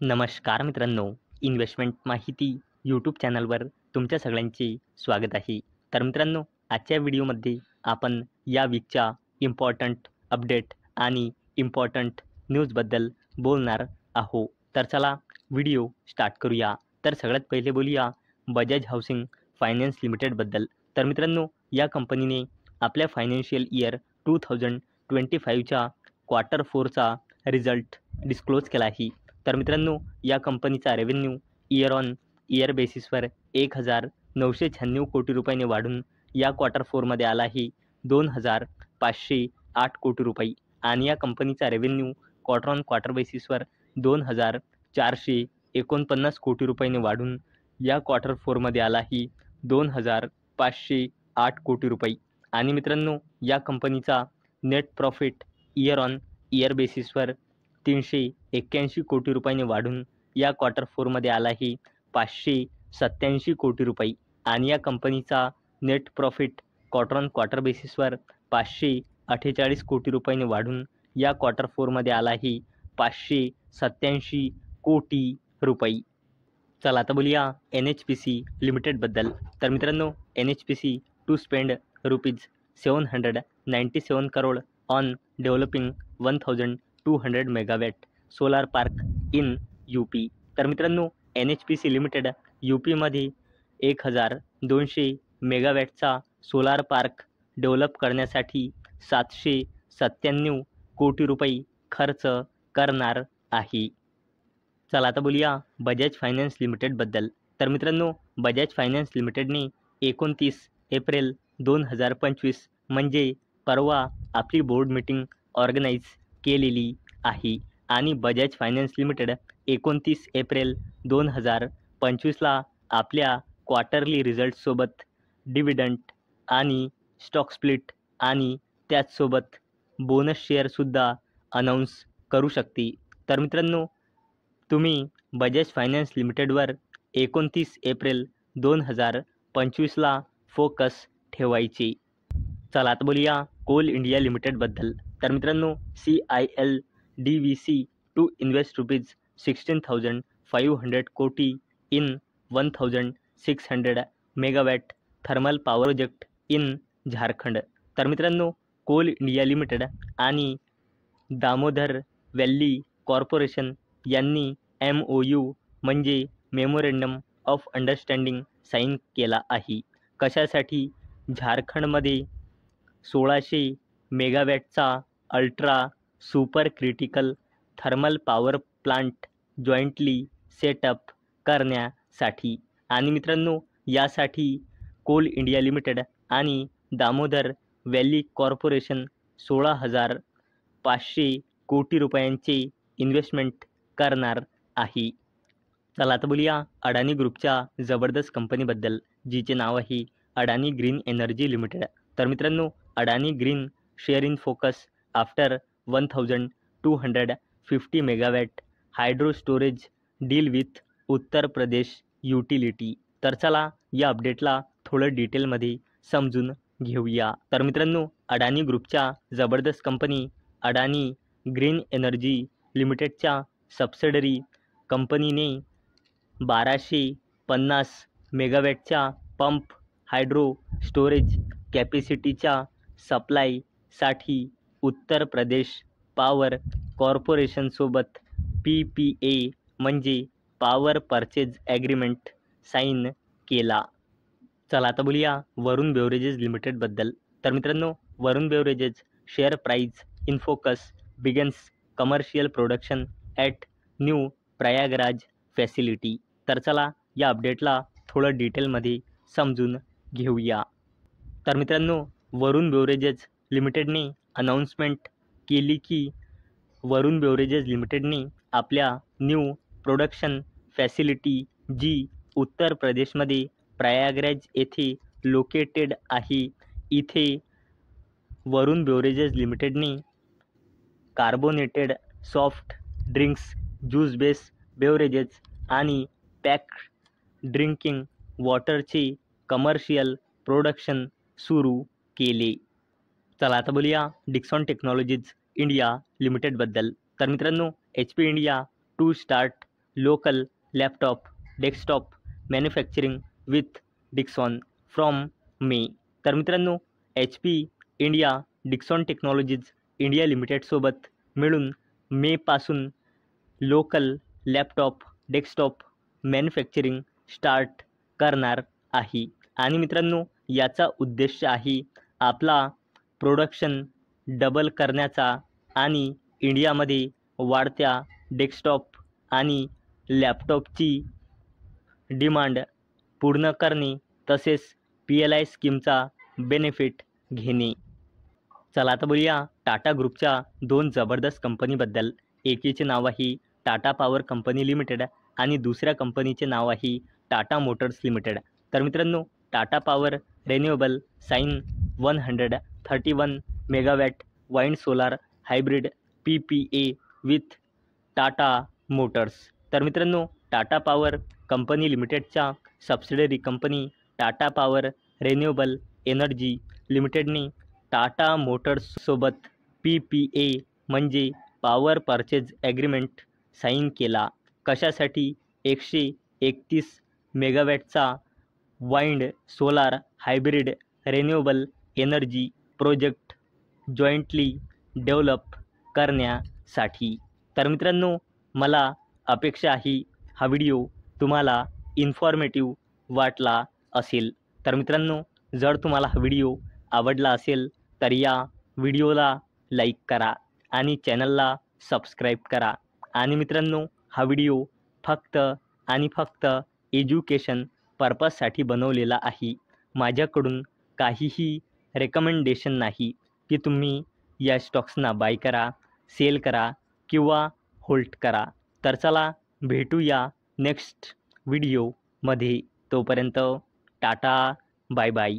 नमस्कार मित्रांनो, इन्व्हेस्टमेंट माहिती यूट्यूब चॅनलवर तुमच्या सगळ्यांचे स्वागत आहे. तर मित्रांनो, आजच्या व्हिडिओमध्ये आपण या वीकच्या इम्पॉर्टंट अपडेट आणि इम्पॉर्टंट न्यूजबद्दल बोलणार आहोत. तर चला व्हिडिओ स्टार्ट करूया. तर सगळ्यात पहिले बोलूया बजाज हाऊसिंग फायनान्स लिमिटेडबद्दल. तर मित्रांनो, या कंपनीने आपल्या फायनान्शियल इयर 2025च्या क्वार्टर 4चा रिझल्ट डिस्क्लोज केला आहे. तर मित्रांनो, या कंपनीचा रेव्हेन्यू इयर ऑन इयर बेसिसवर 1,996 कोटी रुपयाने वाढून या क्वार्टर 4मध्ये आला आहे 2,508 कोटी रुपये आणि या कंपनीचा रेव्हेन्यू क्वार्टर ऑन क्वार्टर बेसिसवर 2,449 कोटी रुपयाने वाढून या क्वार्टर 4मध्ये आला आहे 2,508 कोटी रुपये आणि मित्रांनो, या कंपनीचा net profit year on year बेसिसवर 381 कोटी रुपयाने वाढून या क्वार्टर 4मध्ये आला आहे 587 कोटी रुपये आणि या कंपनीचा net profit quarter on quarter बेसिसवर 548 कोटी रुपयाने वाढून या क्वार्टर 4मध्ये आला आहे 587 कोटी रुपये. चला आता बोलूया NHPC लिमिटेडबद्दल. तर मित्रांनो, NHPC to spend ₹797 crore on developing 1,200 megawatt solar park in UP. तर मित्रांनो, NHPC लिमिटेड UPमध्ये 1,200 मेगावॅटचा सोलार पार्क डेव्हलप करण्यासाठी 797 कोटी रुपये खर्च करणार आहे. चला आता बोलूया बजाज फायनान्स लिमिटेडबद्दल. तर मित्रांनो, बजाज फायनान्स लिमिटेडने 29 एप्रिल 2025 म्हणजे परवा आपली बोर्ड मीटिंग ऑर्गनाईज केलेली आहे आणि बजाज फायनान्स लिमिटेड 29 एप्रिल 2025ला आपल्या क्वार्टरली रिझल्टसोबत डिव्हिडंड आणि स्टॉक स्प्लिट आणि त्याचसोबत बोनस शेअरसुद्धा अनाऊन्स करू शकते. तर मित्रांनो, तुम्ही बजाज फायनान्स लिमिटेडवर 29 एप्रिल 2025ला फोकस ठेवायचे. चला आता बोलूया कोल इंडिया लिमिटेडबद्दल. तर मित्रांनो, CIL टू इन्व्हेस्ट ₹16,500 कोटी in 1,600 megawatt thermal power project in Jharkhand. तर मित्रांनो, कोल इंडिया लिमिटेड आणि दामोदर व्हॅली कॉर्पोरेशन यांनी MOU म्हणजे मेमोरेंडम ऑफ अंडरस्टँडिंग साईन केला आहे. कशासाठी? झारखंडमध्ये 1,600 मेगावॅटचा ultra super critical thermal power plant jointly set up करण्यासाठी. आणि मित्रांनो, यासाठी कोल इंडिया लिमिटेड आणि दामोदर व्हॅली कॉर्पोरेशन 16,500 कोटी रुपयांचे इन्व्हेस्टमेंट करणार आहे. चला आता बोलूया अडानी ग्रुपच्या जबरदस्त कंपनीबद्दल, जिचे नाव आहे अडानी ग्रीन एनर्जी लिमिटेड. तर मित्रांनो, Adani green share in focus after 1,250 megawatt hydro storage deal with Uttar Pradesh utility. तर चला या अपडेटला थोडं डिटेलमध्ये समजून घेऊया. तर मित्रांनो, अडानी ग्रुपच्या जबरदस्त कंपनी अडानी ग्रीन एनर्जी लिमिटेडच्या सबसिडरी कंपनीने 1,250 मेगावॅटच्या पंप हायड्रो स्टोरेज कॅपॅसिटीच्या सप्लायसाठी उत्तर प्रदेश पॉवर कॉर्पोरेशनसोबत PPA म्हणजे पॉवर परचेज ॲग्रीमेंट साईन केला. चला आता बोलूया वरुण बेवरेजेस लिमिटेडबद्दल. तर मित्रांनो, Varun beverages share price in focus begins commercial production at new Prayagraj facility. तर चला या अपडेटला थोडं डिटेलमध्ये समजून घेऊया. तर मित्रांनो, वरुण बेवरेजेस लिमिटेडने अनाऊन्समेंट केली की वरुण बेवरेजेस लिमिटेडने आपल्या न्यू प्रोडक्शन फॅसिलिटी, जी उत्तर प्रदेशमध्ये प्रयागराज येथे लोकेटेड आहे, इथे वरुण बेवरेजेस लिमिटेडने carbonated soft drinks, juice base beverages आणि पॅक्ड ड्रिंकिंग वॉटरचे कमर्शियल प्रोडक्शन सुरू केले. चला आता बोलूया डिक्सॉन टेक्नॉलॉजीज इंडिया लिमिटेडबद्दल. तर मित्रांनो, HP India to start local laptop desktop manufacturing with Dixon from May. तर मित्रांनो, HP India Dixon technologies India लिमिटेडसोबत मिळून मेपासून local laptop desktop manufacturing start करणार आहे. आणि मित्रांनो, याचा उद्देश आहे आपला प्रोडक्शन डबल करण्याचा आणि इंडियामध्ये वाढत्या डेस्कटॉप आणि लॅपटॉपची डिमांड पूर्ण करणे, तसेच PLI स्कीमचा बेनिफिट घेणे. चला आता बोलूया टाटा ग्रुपच्या 2 जबरदस्त कंपनीबद्दल. एकीचे नाव आहे टाटा पॉवर कंपनी लिमिटेड आणि दुसऱ्या कंपनीचे नाव आहे टाटा मोटर्स लिमिटेड. तर मित्रांनो, Tata power renewable sign 131 megawatt wind solar hybrid PPA with Tata motors. तर मित्रांनो, टाटा पॉवर कंपनी लिमिटेडच्या subsidiary company Tata power renewable energy लिमिटेडने टाटा मोटर्ससोबत PPA म्हणजे पॉवर परचेज ॲग्रीमेंट साईन केला. कशासाठी? 131 मेगावॅटचा wind solar hybrid renewable energy project jointly develop करण्यासाठी. तर मित्रांनो, मला अपेक्षा आहे हा व्हिडिओ तुम्हाला इन्फॉर्मेटिव्ह वाटला असेल. तर मित्रांनो, जर तुम्हाला हा व्हिडिओ आवडला असेल तर या व्हिडिओला लाईक करा आणि चॅनलला सबस्क्राईब करा. आणि मित्रांनो, हा व्हिडिओ फक्त आणि फक्त एज्युकेशन पर्पजसाठी बनवलेला आहे. माझ्याकडून काहीही रेकमेंडेशन नाही की तुम्ही या स्टॉक्सना बाय करा, सेल करा किंवा होल्ड करा. तर चला भेटूया नेक्स्ट व्हिडिओमध्ये. तोपर्यंत टाटा, बाय बाय.